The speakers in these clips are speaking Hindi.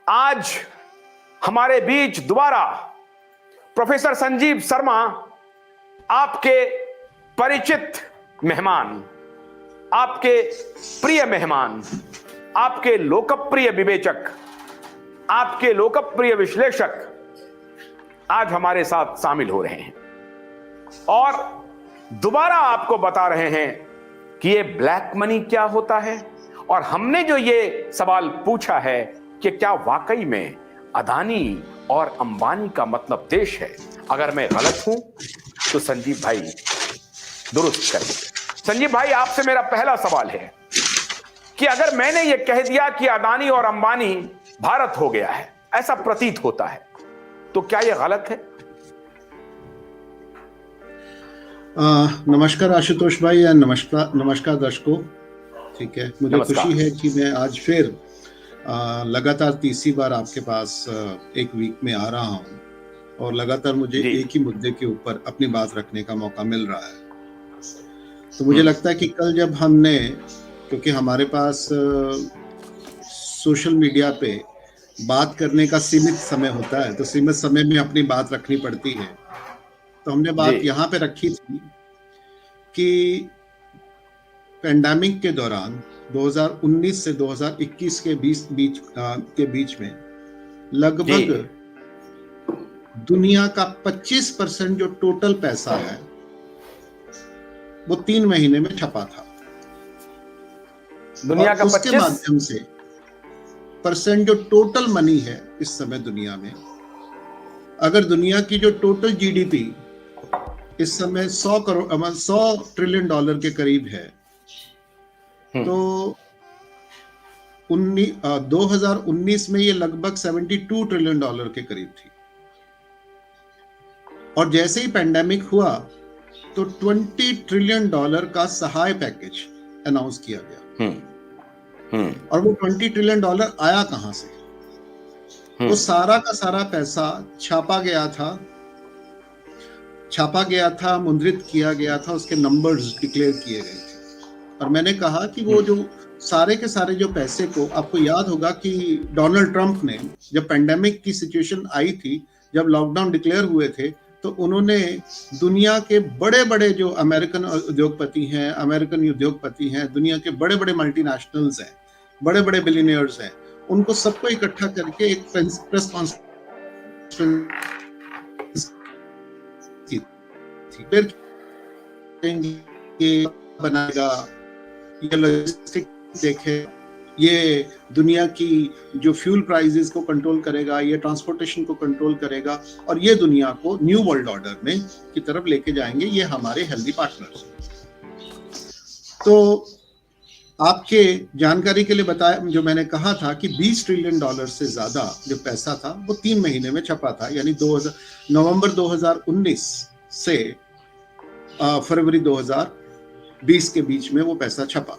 आज हमारे बीच दोबारा प्रोफेसर संजीव शर्मा, आपके परिचित मेहमान, आपके प्रिय मेहमान, आपके लोकप्रिय विवेचक, आपके लोकप्रिय विश्लेषक आज हमारे साथ शामिल हो रहे हैं और दोबारा आपको बता रहे हैं कि ये ब्लैक मनी क्या होता है। और हमने जो ये सवाल पूछा है कि क्या वाकई में अदानी और अंबानी का मतलब देश है। अगर मैं गलत हूं तो संजीव भाई दुरुस्त कर दीजिए। संजीव भाई, आपसे मेरा पहला सवाल है कि अगर मैंने ये कह दिया कि अदानी और अंबानी भारत हो गया है, ऐसा प्रतीत होता है, तो क्या यह गलत है? नमस्कार आशुतोष भाई या नमस्कार दर्शकों। ठीक है, मुझे खुशी है कि मैं आज फिर लगातार तीसरी बार आपके पास एक वीक में आ रहा हूं और लगातार मुझे एक ही मुद्दे के ऊपर अपनी बात रखने का मौका मिल रहा है। तो मुझे लगता है कि कल जब हमने, क्योंकि हमारे पास सोशल मीडिया पे बात करने का सीमित समय होता है, तो सीमित समय में अपनी बात रखनी पड़ती है, तो हमने बात यहाँ पे रखी थी कि पेंडेमिक के दौरान 2019 से 2021 के बीच में लगभग दुनिया का 25% जो टोटल पैसा है वो 3 महीने में छपा था। दुनिया का उसके माध्यम से परसेंट जो टोटल मनी है इस समय दुनिया में, अगर दुनिया की जो टोटल जीडीपी इस समय 100 ट्रिलियन डॉलर के करीब है, तो 2019 में ये लगभग 72 ट्रिलियन डॉलर के करीब थी। और जैसे ही पेंडेमिक हुआ तो 20 ट्रिलियन डॉलर का सहाय पैकेज अनाउंस किया गया। और वो 20 ट्रिलियन डॉलर आया कहां से? वो सारा का सारा पैसा छापा गया था, मुद्रित किया गया था, उसके नंबर्स डिक्लेयर किए गए थे। और मैंने कहा कि वो जो सारे के सारे जो पैसे को, आपको याद होगा कि डोनाल्ड ट्रंप ने जब पेंडेमिक की सिचुएशन आई थी, जब लॉकडाउन डिक्लेयर हुए थे, तो उन्होंने दुनिया के बड़े बड़े जो अमेरिकन उद्योगपति हैं, दुनिया के बड़े बड़े मल्टीनेशनल्स हैं, बड़े बड़े बिलियनियर्स हैं, उनको सबको इकट्ठा करके एक प्रेस कॉन्फ्रेंस बनाएगा, ये लॉजिस्टिक देखे, ये दुनिया की जो फ्यूल प्राइसेस को कंट्रोल करेगा, ये ट्रांसपोर्टेशन को कंट्रोल करेगा और ये दुनिया को न्यू वर्ल्ड ऑर्डर में की तरफ लेके जाएंगे। ये हमारे हेल्दी पार्टनर्स। तो आपके जानकारी के लिए बताया, जो मैंने कहा था कि 20 ट्रिलियन डॉलर से ज्यादा जो पैसा था वो 3 महीने में छपा था, यानी नवंबर 2019 से फरवरी 2020 के बीच में वो पैसा छपा।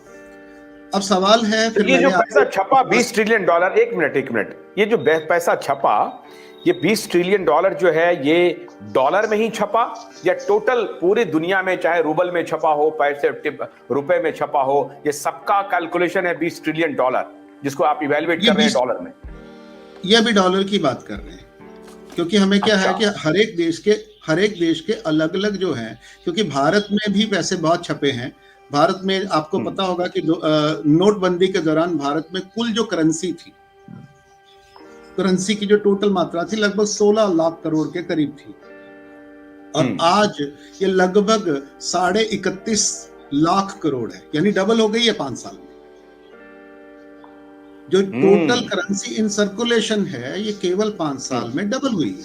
अब सवाल है, फिर ये जो पैसा छपा 20 ट्रिलियन डॉलर, एक मिनट, ये जो पैसा छपा, ये 20 ट्रिलियन डॉलर जो है, ये डॉलर में ही छपा या टोटल पूरी दुनिया में, चाहे रूबल में छपा हो, पैसे रुपए में छपा हो, ये सबका कैलकुलेशन है 20 ट्रिलियन डॉलर, जिसको आप इवैल्यूएट कर रहे हैं डॉलर में? ये भी डॉलर की बात कर रहे हैं, क्योंकि हमें क्या है कि हर एक देश के अलग अलग जो हैं, क्योंकि भारत में भी पैसे बहुत छपे हैं। भारत में आपको पता होगा कि नोटबंदी के दौरान भारत में कुल जो करेंसी की जो टोटल मात्रा थी लगभग 16 लाख करोड़ के करीब थी, और आज ये लगभग 31.5 लाख करोड़ है, यानी डबल हो गई है 5 साल में। जो टोटल करेंसी इन सर्कुलेशन है, ये केवल 5 साल में डबल हुई है।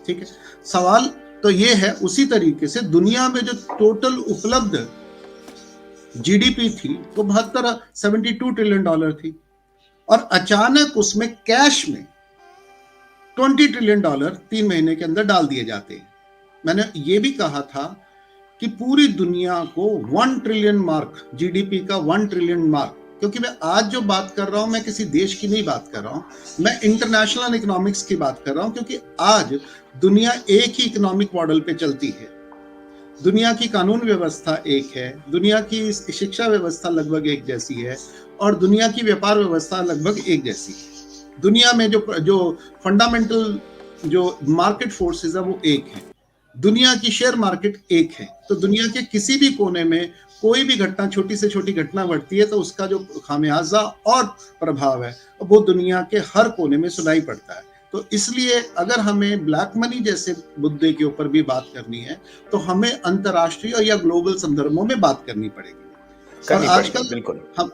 ठीक है, सवाल तो ये है, उसी तरीके से दुनिया में जो टोटल उपलब्ध जीडीपी थी वो 72 ट्रिलियन डॉलर थी, और अचानक उसमें कैश में 20 ट्रिलियन डॉलर 3 महीने के अंदर डाल दिए जाते हैं। मैंने ये भी कहा था कि पूरी दुनिया को 1 ट्रिलियन मार्क, जीडीपी का 1 ट्रिलियन मार्क, क्योंकि मैं आज जो बात कर रहा हूं, मैं किसी देश की नहीं बात कर रहा हूं, मैं इंटरनेशनल इकोनॉमिक्स की बात कर रहा हूं, क्योंकि आज दुनिया एक ही इकोनॉमिक मॉडल पे चलती है। दुनिया की कानून व्यवस्था एक है, दुनिया की शिक्षा व्यवस्था लगभग एक जैसी है, और दुनिया की व्यापार व्यवस्था लगभग एक जैसी है। दुनिया में जो फंडामेंटल जो मार्केट फोर्सेस है वो एक है, दुनिया की शेयर मार्केट एक है। तो दुनिया के किसी भी कोने में कोई भी घटना, छोटी से छोटी घटना बढ़ती है तो उसका जो खामियाजा और प्रभाव है वो दुनिया के हर कोने में सुनाई पड़ता है। तो इसलिए अगर हमें ब्लैक मनी जैसे मुद्दे के ऊपर भी बात करनी है तो हमें अंतर्राष्ट्रीय या ग्लोबल संदर्भों में बात करनी पड़ेगी। और आजकल बिल्कुल हम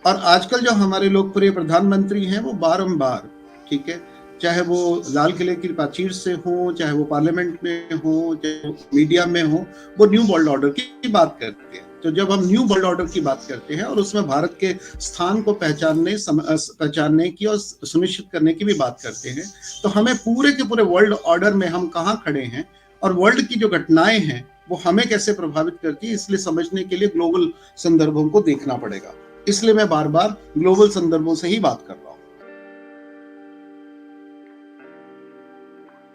और आजकल जो हमारे लोकप्रिय प्रधानमंत्री हैं वो बारंबार, ठीक है, चाहे वो लाल किले की प्राचीर से हो, चाहे वो पार्लियामेंट में हो, चाहे वो मीडिया में हो, वो न्यू वर्ल्ड ऑर्डर की बात करते हैं। तो जब हम न्यू वर्ल्ड ऑर्डर की बात करते हैं और उसमें भारत के स्थान को पहचानने की और सुनिश्चित करने की भी बात करते हैं, तो हमें पूरे के पूरे वर्ल्ड ऑर्डर में हम कहाँ खड़े हैं और वर्ल्ड की जो घटनाएं हैं वो हमें कैसे प्रभावित करती है, इसलिए समझने के लिए ग्लोबल संदर्भों को देखना पड़ेगा। इसलिए मैं बार बार ग्लोबल संदर्भों से ही बात कर रहा हूँ।